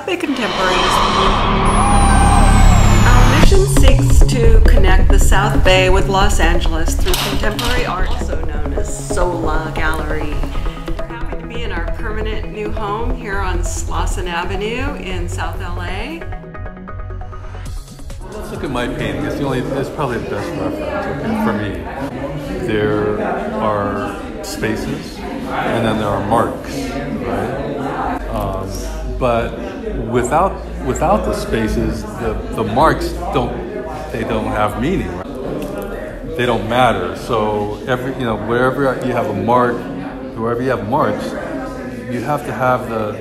Bay contemporaries. Our mission seeks to connect the South Bay with Los Angeles through contemporary art, also known as SoLA Gallery. We're happy to be in our permanent new home here on Slauson Avenue in South LA. Let's look at my painting. It's probably the best reference for me. There are spaces, and then there are marks, right? But without the spaces, the marks don't have meaning. Right? They don't matter. So wherever you have a mark, wherever you have marks, you have to have the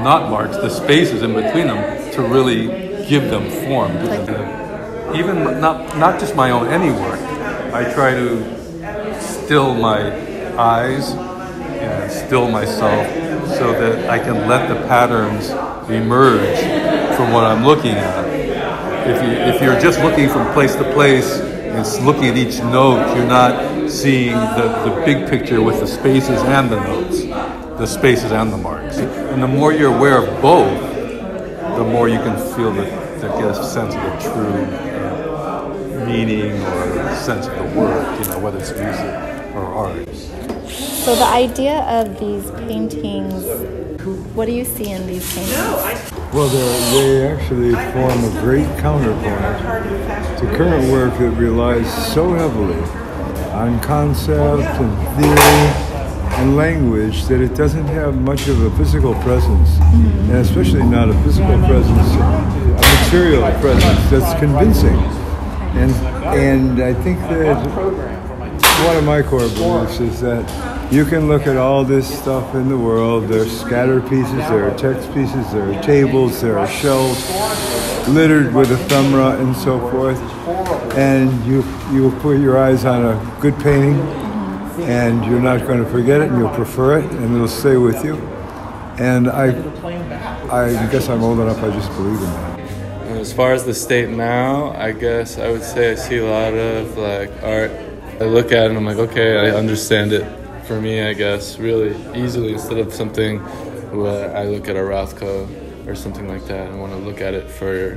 not marks, the spaces in between them to really give them form. Even not just my own any work, I try to still my eyes and still myself so that I can let the patterns emerge from what I'm looking at. If you're just looking from place to place and looking at each note, you're not seeing the big picture with the spaces and the notes, the spaces and the marks. And the more you're aware of both, the more you can feel get a sense of the true meaning or sense of the work, whether it's music or art. So the idea of these paintings, what do you see in these paintings? Well, they actually form a great counterpoint to current work that relies so heavily on concept and theory and language that it doesn't have much of a physical presence, and especially not a physical presence, a material presence that's convincing. And I think that one of my core beliefs is that you can look at all this stuff in the world. There are scattered pieces, there are text pieces, there are tables, there are shelves littered with ephemera and so forth. And you will put your eyes on a good painting, and you're not going to forget it, and you'll prefer it, and it'll stay with you. And I guess I'm old enough, I just believe in that. As far as the state now, I guess I would say I see a lot of art. I look at it and I'm like, okay, I understand it. For me, I guess, really easily, instead of something where I look at a Rothko or something like that. I want to look at it for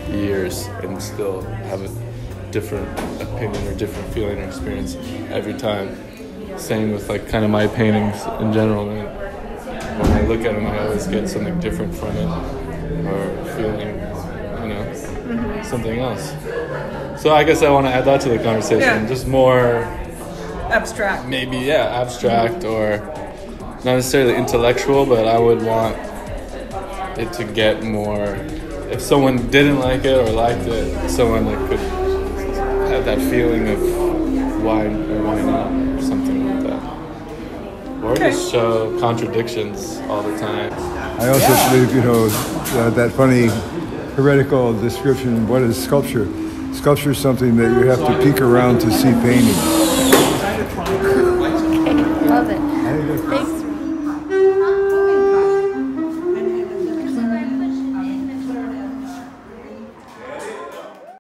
years and still have a different opinion or different feeling or experience every time. Same with kind of my paintings in general. When I look at them, I always get something different from it, or feeling, something else. So I guess I want to add that to the conversation. Just more Abstract. Maybe, abstract or not necessarily intellectual, but I would want it to get more. If someone didn't like it or liked it, someone that could have that feeling of why or why not, or something like that. Or just show contradictions all the time. I also believe, that funny heretical description, what is sculpture? Sculpture is something that you have to peek around to see painting. Love it. Thanks.